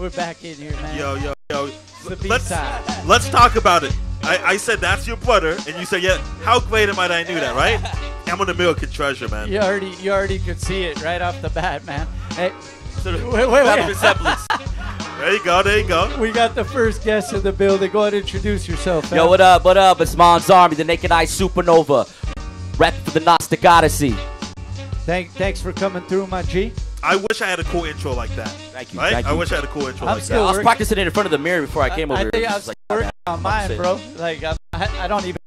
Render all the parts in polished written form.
We're back in here, man. Yo. The B-side. Let's talk about it. I said that's your brother, and you said, yeah. How great am I that I knew that, right? I'm an American treasure, man. You already could see it right off the bat, man. Hey, wait. There you go. We got the first guest in the building. Go ahead and introduce yourself. Yo, what up? It's Monzarmy, the Naked Eye Supernova. Rap for the Gnostic Odyssey. Thanks for coming through, my G. I wish I had a cool intro like that. Thank you. Right? Thank you. I wish I had a cool intro like that. I was practicing it in front of the mirror before I came over here. I think I was working on mine, bro. Like, I don't even.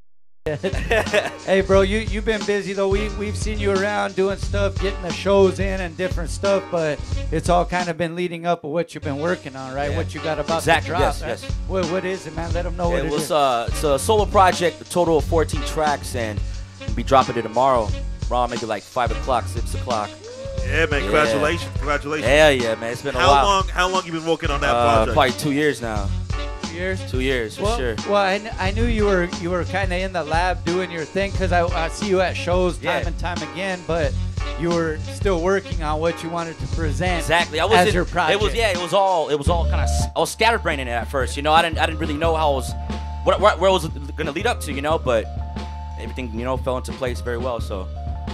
Hey, bro, you've been busy, though. We've seen you around doing stuff, getting the shows in and different stuff, but it's all kind of been leading up of what you've been working on, right? Yeah. What you got about to drop. Yes. What is it, man? Let them know what it is. It's a solo project, a total of 14 tracks, and we'll be dropping it tomorrow. Around maybe like 5 o'clock, 6 o'clock. Yeah, man. Congratulations. Hell yeah, man. It's been a while. How long you been working on that project? Probably 2 years now. 2 years? 2 years, for sure. Well, I knew you were kind of in the lab doing your thing because I see you at shows time and time again, but you were still working on what you wanted to present. Exactly. As your project. It was all kind of. I was scatterbraining it at first, you know. I didn't really know how where it was gonna lead up to, you know, but everything, you know, fell into place very well. So.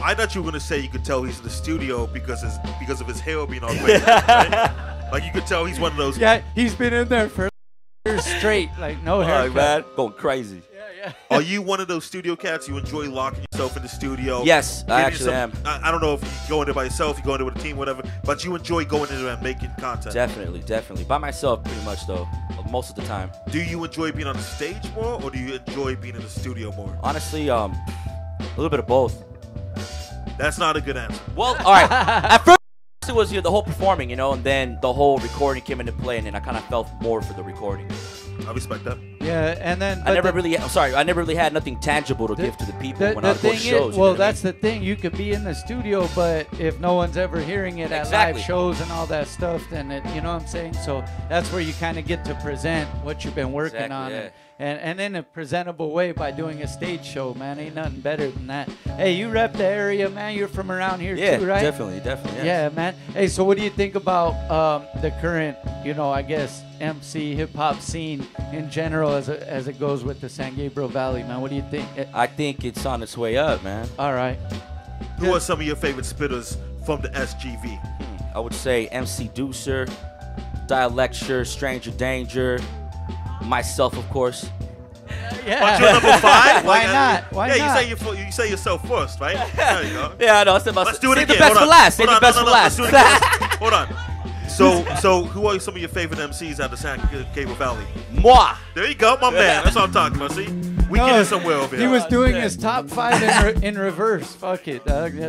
I thought you were gonna say you could tell he's in the studio because of his hair being all crazy, right? Like you could tell he's one of those. Yeah, he's been in there for years straight, like no haircut. Man, going crazy. Yeah. Are you one of those studio cats? You enjoy locking yourself in the studio? Yes, I actually am. I don't know if you go in there by yourself, you go in there with a team, whatever, but you enjoy going in there and making content. Definitely. By myself, pretty much though, most of the time. Do you enjoy being on the stage more, or do you enjoy being in the studio more? Honestly, a little bit of both. That's not a good answer. Well, all right. At first, it was the whole performing, you know, and then the whole recording came into play, and then I kind of felt more for the recording. I respect that. Yeah, and then I never really had nothing tangible to give to the people when I was doing shows. Well, that's the thing. You could be in the studio, but if no one's ever hearing it at live shows and all that stuff, then you know what I'm saying? So that's where you kind of get to present what you've been working on. Yeah. And in a presentable way by doing a stage show, man. Ain't nothing better than that. Hey, you rep the area, man. You're from around here too, right? Definitely. Yes. Yeah, man. Hey, so what do you think about the current, you know, I guess, MC hip-hop scene in general as it goes with the San Gabriel Valley, man? What do you think? I think it's on its way up, man. All right. Who are some of your favorite spitters from the SGV? I would say MC Deucer, Dialecture, Stranger Danger, myself, of course. Yeah. But you're number 5? Why not? Why not? Yeah, you say yourself first, right? There you go. Yeah, I know. Let's do it again. Save the best for last. Save the best for last. Let's do it again. Hold on. So who are some of your favorite MCs out of San Gabriel Valley? Moi. There you go, my man. That's what I'm talking about. See, we getting somewhere over here. He was doing his top 5 in reverse. Fuck it.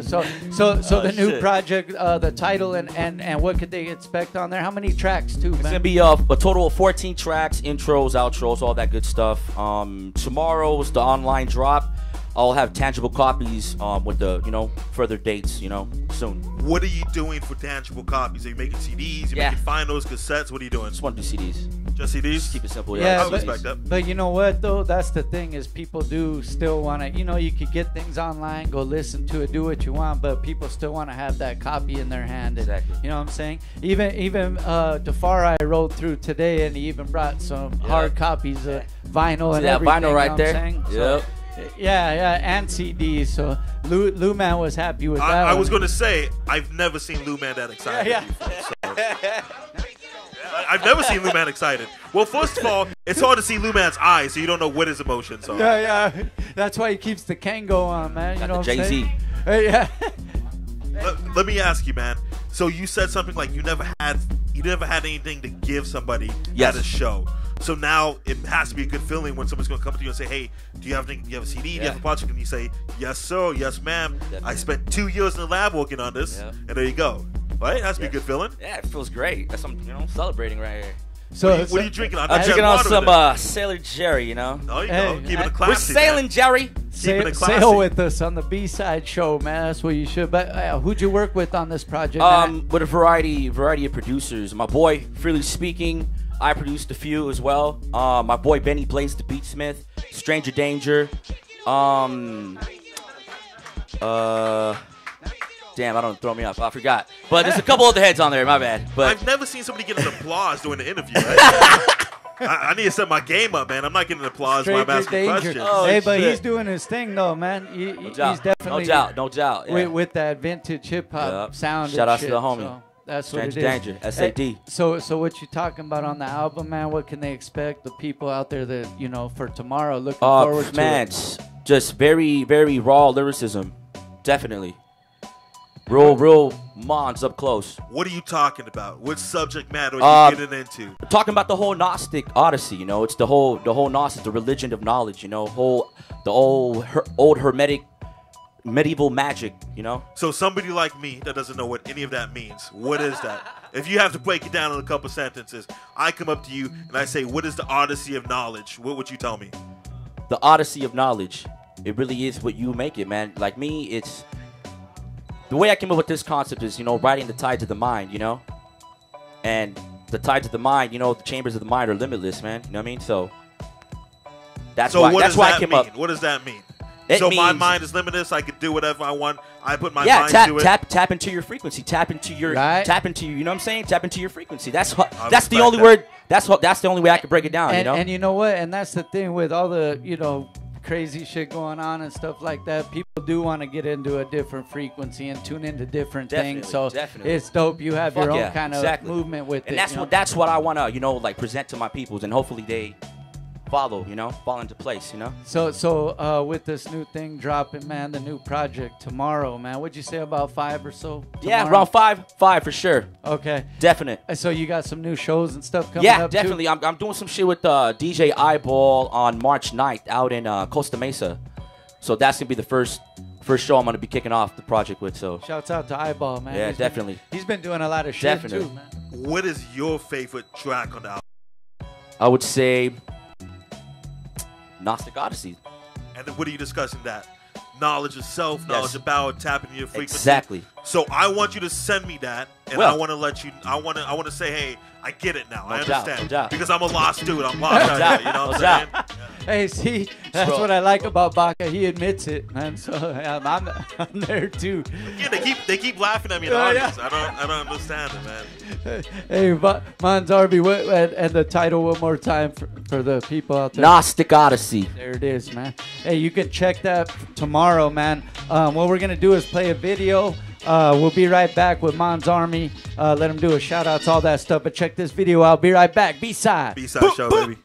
So the new project, the title, and what could they expect on there? How many tracks too, man? It's gonna be a total of 14 tracks, intros, outros, all that good stuff. Tomorrow's the online drop. I'll have tangible copies with the, you know, further dates, you know, soon. What are you doing for tangible copies? Are you making CDs? Making finals, cassettes? What are you doing? Just want to do CDs. Just CDs? Just keep it simple. Yeah, I respect that. But you know what, though? That's the thing is people do still want to, you know, you could get things online, go listen to it, do what you want, but people still want to have that copy in their hand. And, exactly. You know what I'm saying? Even Tafari I rode through today, and he even brought some hard copies of vinyl and everything. Vinyl right there. Yep. So, yeah, and CDs. So Lou Man was happy with that. I was going to say, I've never seen Lou Man that excited before. So. I've never seen Lou Man excited. Well, first of all, it's hard to see Lou Man's eyes, so you don't know what his emotions are. Yeah. That's why he keeps the Kango on, man. You know what I'm saying? Jay-Z. Yeah. Let me ask you, man. So you said something like you never had anything to give somebody at a show. So now it has to be a good feeling when someone's going to come to you and say, "Hey, do you have anything? Do you have a CD? Do you have a project?" And you say, "Yes, sir. Yes, ma'am. Definitely. I spent 2 years in the lab working on this, and there you go." Right? It has to be a good feeling. Yeah, it feels great. That's something, you know, celebrating right here. So what are you drinking? I'm drinking on some Sailor Jerry, you know. Oh, you go. Keeping it classy. We're sailing, Jerry. Sail with us on the B-side show, man. That's what you should. But who'd you work with on this project? With a variety of producers. My boy, Freely Speaking, I produced a few as well. My boy Benny Blaze the Beatsmith, Stranger Danger. Damn, damn, I don't throw me off. I forgot. But there's a couple other heads on there. My bad. But I've never seen somebody get an applause during the interview. I need to set my game up, man. I'm not getting applause while I'm asking questions. Oh, hey, but he's doing his thing, though, man. He's definitely no doubt. Yeah. With that vintage hip hop sound. Shout out to the shit, homie. So that's what Danger, SAD. Hey, so what you talking about on the album, man? What can they expect? The people out there that for tomorrow looking forward to man, it. Just very, very raw lyricism, definitely. Real Mons up close. What are you talking about? What subject matter are you getting into? Talking about the whole Gnostic Odyssey. It's the whole Gnostic, the religion of knowledge. The old Hermetic medieval magic. So somebody like me that doesn't know what any of that means. What is that? If you have to break it down in a couple sentences, I come up to you and I say, "What is the Odyssey of knowledge?" What would you tell me? The Odyssey of knowledge. It really is what you make it, man. Like me, it's. The way I came up with this concept is, riding the tides of the mind, And the tides of the mind, the chambers of the mind are limitless, man. You know what I mean? So that's why I came up. What does that mean? So my mind is limitless. I can do whatever I want. I put my mind to it. Tap into your frequency. Tap into your. You know what I'm saying? Tap into your frequency. That's the only word. That's the only way I can break it down. And you know what? And that's the thing with all the crazy shit going on and stuff like that. People do want to get into a different frequency and tune into different things. So it's dope. You have your own kind of movement with it. And that's what I want to present to my peoples, and hopefully they follow, fall into place, So with this new thing dropping, man, the new project tomorrow, man, what'd you say about 5 or so? Tomorrow? Yeah, around five for sure. Okay. Definite. So you got some new shows and stuff coming up? Yeah, definitely. Too? I'm doing some shit with DJ Eyeball on March 9th out in Costa Mesa. So that's going to be the first show I'm going to be kicking off the project with. So shouts out to Eyeball, man. Yeah, definitely. He's been doing a lot of shit too, man. What is your favorite track on the album? I would say Gnostic Odyssey. And then what are you discussing that? Knowledge of self, knowledge about tapping your frequency. Exactly. So I want you to send me that, and I want to let you. I want to say, hey, I get it now. I understand because I'm a lost dude. I'm lost. You know what I'm saying? Hey, see, that's what I like about Baca. He admits it, man. So I'm there too. Yeah, they keep laughing at me in the audience. I don't understand it, man. Hey, Monzarmy, and the title one more time for the people out there. Gnostic Odyssey. There it is, man. Hey, you can check that tomorrow, man. What we're gonna do is play a video. We'll be right back with Monzarmy. Let him do a shout out to all that stuff. But check this video out. Be right back. B-side. B-side show, baby.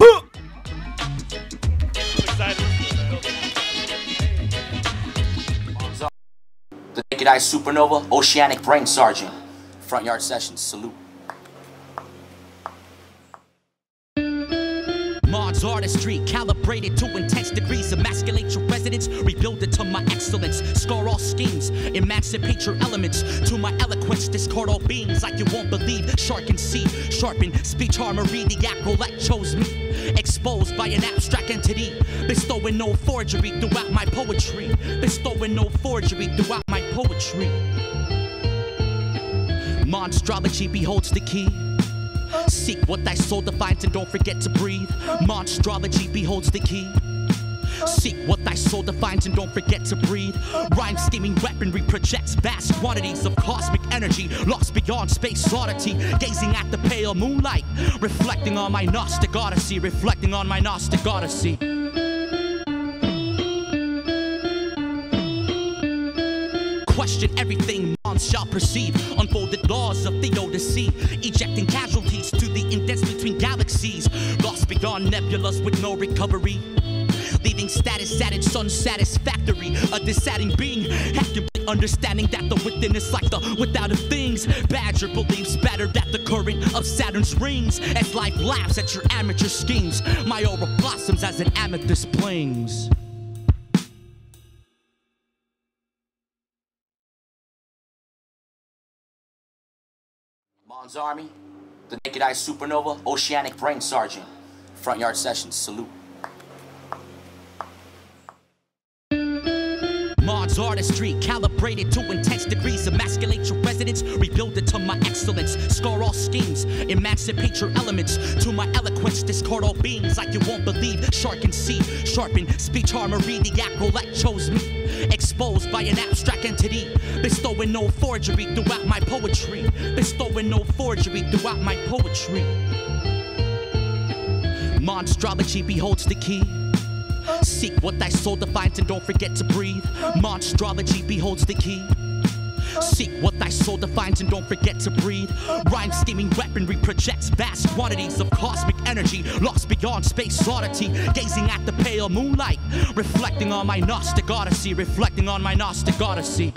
The Naked Eye Supernova, Oceanic Brain Sergeant. Front Yard Sessions. Salute. Mod's artistry, calibrated to intense degrees. Emasculate your residence, rebuild it to my excellence. Scar all schemes, emancipate your elements. To my eloquence, discard all beings like you won't believe. Shark and sea, sharpen speech armory. The acrolect chose me, exposed by an abstract entity. Bestowing no forgery throughout my poetry. Bestowing no forgery throughout my poetry. Monstrology beholds the key. Seek what thy soul defines and don't forget to breathe. Monstrology beholds the key. Seek what thy soul defines and don't forget to breathe. Rhyme scheming weaponry projects vast quantities of cosmic energy lost beyond space oddity. Gazing at the pale moonlight, reflecting on my Gnostic Odyssey. Reflecting on my Gnostic Odyssey. Question everything Mons shall perceive. Unfolded laws of theodicy, ejecting casualties to the indents between galaxies. Lost beyond nebulas with no recovery, leaving status at its unsatisfactory. A dissating being, actively understanding that the within is like the without of things. Badger believes battered at the current of Saturn's rings. As life laughs at your amateur schemes, my aura blossoms as an amethyst blings. Monzarmy, the Naked Eye Supernova, Oceanic Brain Sergeant. Front Yard Sessions. Salute. Mod's artistry, calibrated to intense degrees. Emasculate your residence, rebuild it to my excellence. Scar all schemes, emancipate your elements. To my eloquence, discard all beings like you won't believe. Shark and sea, sharpen speech armory. The acrolite chose me, exposed by an abstract entity. Bestowing no forgery throughout my poetry. Bestowing no forgery throughout my poetry. Monstrology beholds the key. Seek what thy soul defines and don't forget to breathe. Monstrology beholds the key. Seek what thy soul defines and don't forget to breathe. Rhyme scheming weaponry projects vast quantities of cosmic energy lost beyond space oddity. Gazing at the pale moonlight, reflecting on my Gnostic odyssey. Reflecting on my Gnostic odyssey.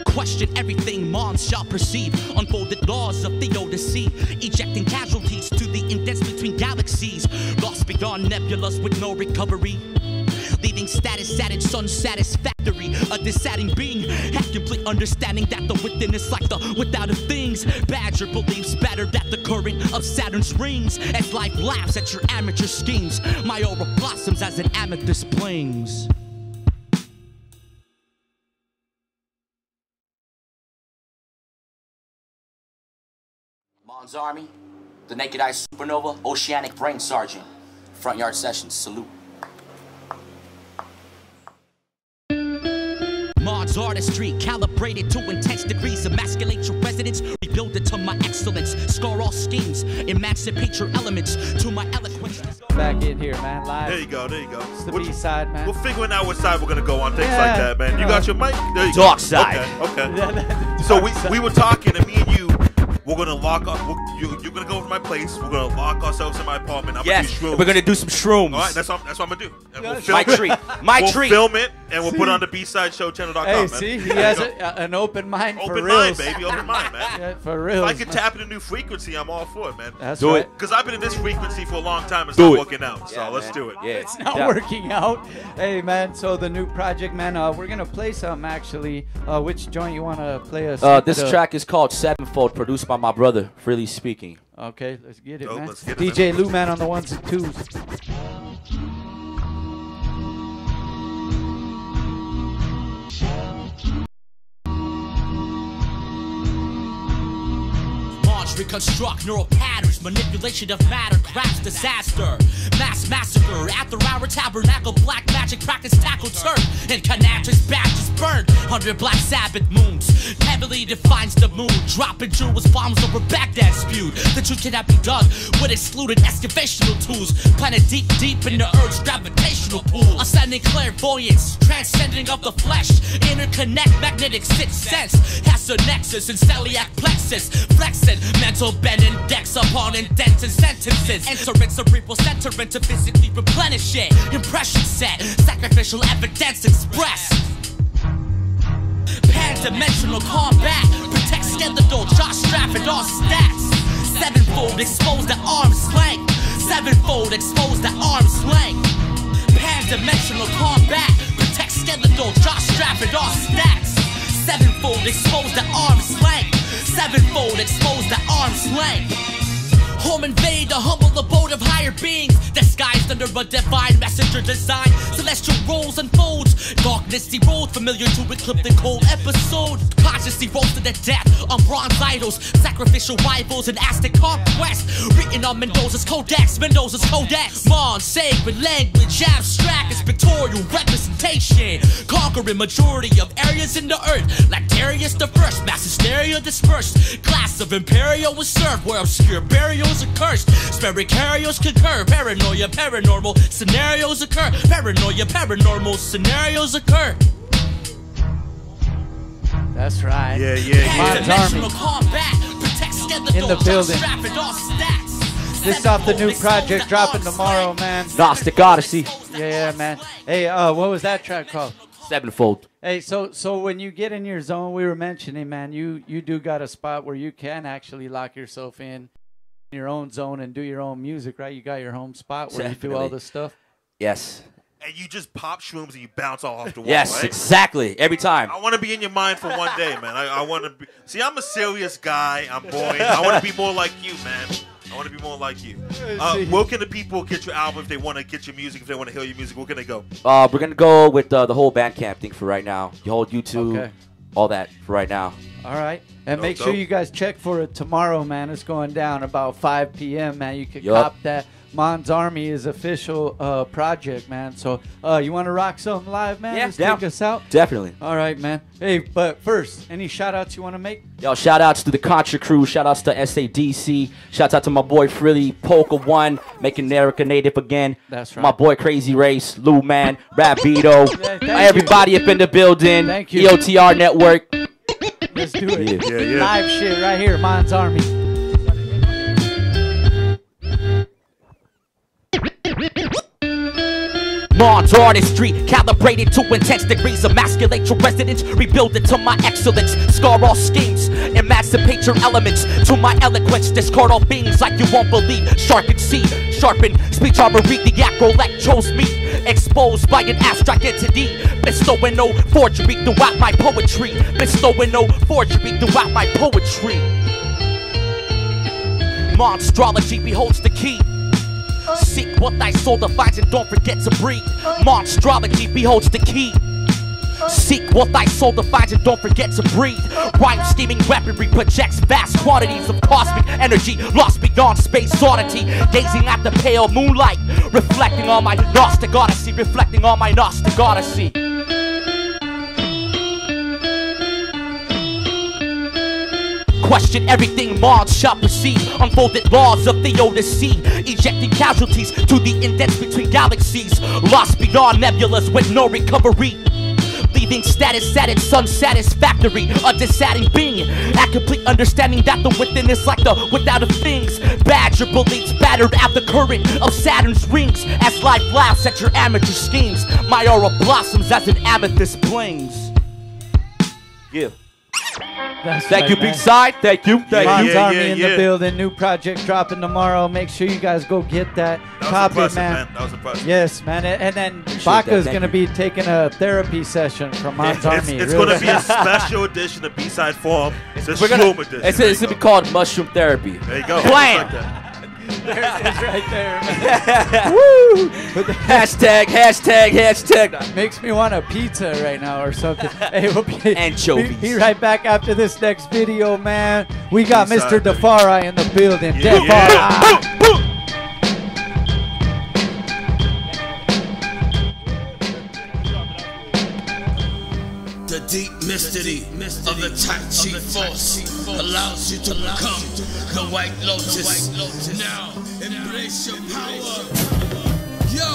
Question everything Mons shall perceive. Unfolded laws of theodicy, ejecting casualties to the indents between galaxies. Lost beyond nebulas with no recovery, leaving status at its unsatisfactory. A dissating being had complete understanding that the within is like the without of things. Badger believes battered at the current of Saturn's rings. As life laughs at your amateur schemes, my aura blossoms as an amethyst blings. Monzarmy, the Naked Eye Supernova, Oceanic Brain Sergeant. Front Yard Sessions, salute. Mod's artistry, calibrated to intense degrees. Emasculate your residence, rebuild it to my excellence. Scar all schemes, emancipate your elements. To my eloquence. Back in here, man, live. There you go, there you go. It's the B-side, man. We're figuring out what side we're going to go on, things like that, man. You got your mic? There you Dark go. side. Okay. So we were talking, and me and you, we're going to lock up. You're going to go over to my place. We're going to lock ourselves in my apartment. I'm going to do shrooms. We're going to do some shrooms. All right, that's what I'm going to do. And we'll my treat. My we'll treat. film it, and we'll put it on the B-sideshowchannel.com, Hey, man. see, he has an open mind for Open reals. mind, baby. Open mind, man. Yeah, for real. If I could tap in a new frequency, I'm all for it, man. That's Do right. it. Because I've been in this frequency for a long time. It's Do not it. working out. So Yeah, let's man. do it. Yeah. It's not working out. Hey, man, so the new project, man, we're going to play some, actually. Which joint you want to play us? This track is called Sevenfold, produced by my brother, Freely Speaking. Okay, let's get it, man. Let's get it, DJ Lou, man, on the ones and twos. Reconstruct neural patterns, manipulation of matter, grasp disaster, mass massacre, after hour tabernacle, black magic practice, tackle turn, and canatrix badges burned under black Sabbath moons. Heavily defines the moon, dropping jewels, bombs over Baghdad spewed. The truth cannot be dug with excluded excavational tools. Planet deep, deep in the Earth's gravitational pool. Ascending clairvoyance, transcending of the flesh, interconnect magnetic sixth sense. Has a nexus in celiac plexus, flexing. Mental bend index upon indents and sentences. Enter in cerebral center to physically replenish it. Impression set, sacrificial evidence expressed. Pan-dimensional combat, protect skeletal, jaw strap and all stats. Sevenfold expose the arm's length. Sevenfold expose the arm's length. Pan-dimensional combat, protect skeletal, jaw strap and all stats. Sevenfold expose the arm's length. Sevenfold expose the arm's length. Home invade the humble abode of higher beings, disguised under a divine messenger design. Celestial roles unfolds, darkness erodes, familiar to ecliptic cold episode. Consciously roasted to death on bronze idols, sacrificial rivals and Aztec conquest. Written on Mendoza's codex, Mons, sacred language, abstract as pictorial representation. Conquering majority of areas in the earth, like Darius the First, mass hysteria dispersed. Class of imperial was served, where obscure burials are cursed. Spericarios concur, paranoia, paranormal scenarios occur. Paranoia, paranormal scenarios occur. That's right. Yeah. Monzarmy. Combat, protect skeletal, In the building. strap and all stats. This is off the new project dropping tomorrow, man. Gnostic Odyssey. Yeah, man. Hey, what was that track called? Sevenfold. Hey, so when you get in your zone, we were mentioning, man, you do got a spot where you can actually lock yourself in your own zone and do your own music, right? You got your home spot where you do all this stuff. Yes. And you just pop shrooms and you bounce all off the wall, Yes, right? exactly. Every time. I want to be in your mind for one day, man. I want to be. See, I'm a serious guy. I'm boring. I want to be more like you, man. I want to be more like you. Where can the people get your album if they want to get your music, if they want to hear your music? Where can they go? We're going to go with the whole Bandcamp thing for right now. Your whole YouTube, all that for right now. All right. And make sure you guys check for it tomorrow, man. It's going down about 5 p.m., man. You can cop that. Monzarmy is official project, man. So you want to rock something live, man? Yeah, take us out? Definitely. All right, man. Hey, but first, any shout-outs you want to make? Yo, shout-outs to the Contra crew. Shout-outs to SADC. Shouts out to my boy Frilly, Polka One, making America native again. That's right. My boy Crazy Race, Lou Man, Rapito. Everybody up in the building. Thank you. EOTR Network. Let's do it. Yeah. Live shit right here, Monzarmy. Mons artistry, calibrated to intense degrees. Emasculate your residence, rebuild it to my excellence. Scar all schemes, emancipate your elements to my eloquence. Discard all beings like you won't believe. Sharpen seed, sharpen speech armory. The acrolect chose me, exposed by an abstract entity. Bestowing no forgery throughout my poetry. Bestowing no forgery throughout my poetry. Monstrology beholds the key. Seek what thy soul defines and don't forget to breathe. Monstrology beholds the key. Seek what thy soul defines and don't forget to breathe. Rhyme scheming weaponry projects vast quantities of cosmic energy lost beyond space oddity. Gazing at the pale moonlight, reflecting on my Gnostic odyssey. Reflecting on my Gnostic odyssey. Question everything Mons shall perceive. Unfolded laws of Theodicee, ejecting casualties to the indents between galaxies. Lost beyond nebulas with no recovery. Leaving status at its unsatisfactory. A dissating being at complete understanding that the within is like the without of things. Badger believes battered at the current of Saturn's rings. As life laughs at your amateur schemes, my aura blossoms as an amethyst blings. Yeah. Thank you, B-Side. Thank you. Monzarmy in the building. New project dropping tomorrow. Make sure you guys go get that. That was impressive, man. That was impressive. Yes, man. And then Baca is going to be taking a therapy session from Monzarmy. It's going to be a special edition of B-Side form. It's a shroom edition. It's going to be called Mushroom Therapy. There you go. Blam! It's right there, man. Woo! Hashtag. Makes me want a pizza right now or something. Hey, we'll Anchovies. be right back after this next video, man. We got Mr. Defari in the building. Defari. The deep mystery of the Tai Chi force allows you to become the White Lotus. Now, embrace your power. Yo,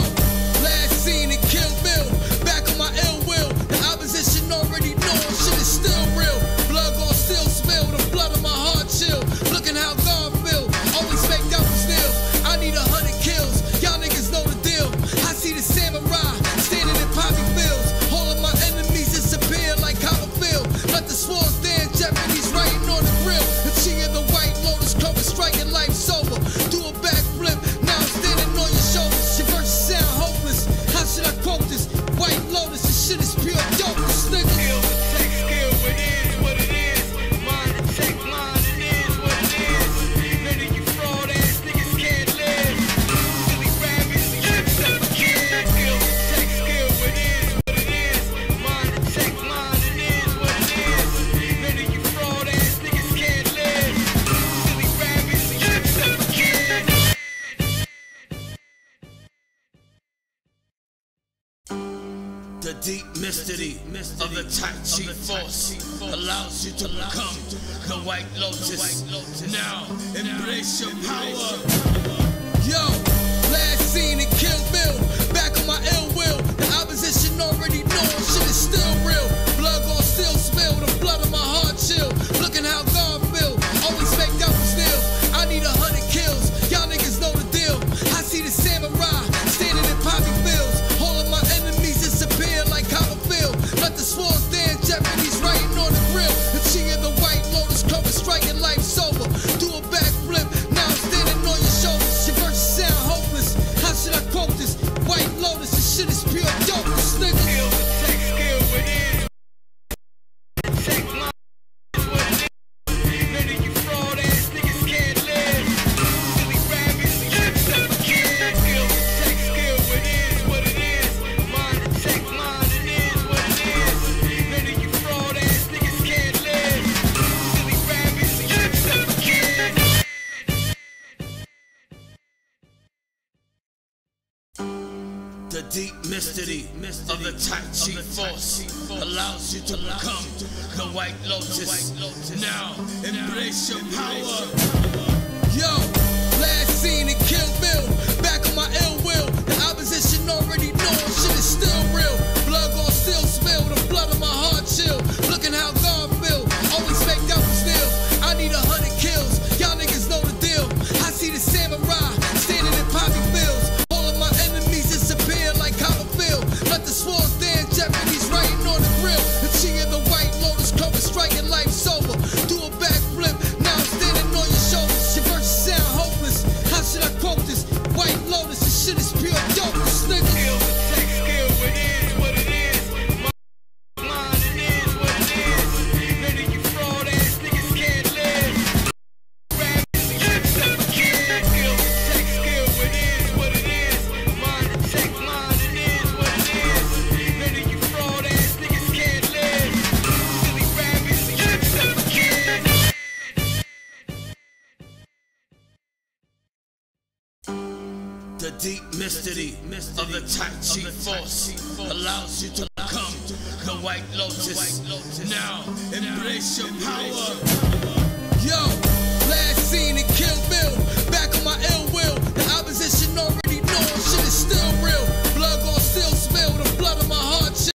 last scene in Kill Bill. Back on my ill will. The opposition already know shit is still real. Blood gon' still spill. The blood of my heart chill. Looking how God feel. Always make up for still. I need 100 kills. Y'all niggas know the deal. I see the samurai standing in poppy fields. All of my enemies disappear like how I feel. Let the swords dance, Japanese writing on the grill. The chi of the White Lotus cover striking life sober. Do a backflip, now I'm standing on your shoulders. Your verses sound hopeless. How should I quote this? White Lotus, this shit is pure dopeness, nigga. Skill to take skill, it is what it is. Mind to take mind, it is what it is. None of you fraud ass niggas can't live. Silly rabbits, tricks up a kid. Skill to take skill, it is what it is. Mind to take mind, it is what it is. None of you fraud ass niggas can't live. Silly rabbits, tricks up a kid. The deep mystery of the Tai Chi force allows you to become the White Lotus. Now, embrace your power. Yo, last scene in Kill Bill. Back on my ill will. The opposition already know shit is still real. Blood gon' still spill. The blood of my heart chill. Looking how God feel. Always make up for still. I need 100 kills. Y'all niggas know the deal. I see the samurai standing in poppy fields. All of my enemies disappear like how I feel. Let the swords dance, Japanese writing on the grill. The chi of the White Lotus cover striking life sober. Do a backflip, now I'm standing on your shoulders. Your The deep mystery of the Tai Chi force allows you to become the White Lotus. Now, embrace your power. Yo, last scene in Kill Bill, back on my ill will. The opposition already know shit is still real. Blood gon' still spill, the blood of my heart chill. Looking how God feel, always make devils feel. I need 100 kills, y'all niggas know the deal. I see the samurai standing in poppy fields. All of my enemies disappear like Copperfield. Let the swords stand, Japanese writing on the grill. The chi of the White Lotus coming, striking life's over. Do a backflip, now I'm standing on your shoulders. Your verses sound hopeless, how should I quote this? White Lotus, this shit is pure dopeness, nigga. Skill, tech skill, it is what it is. My mind, it is what it is. None of you fraud ass niggas can't live. The deep mystery of the Tai Chi force allows you to become the White Lotus. Now, embrace your power.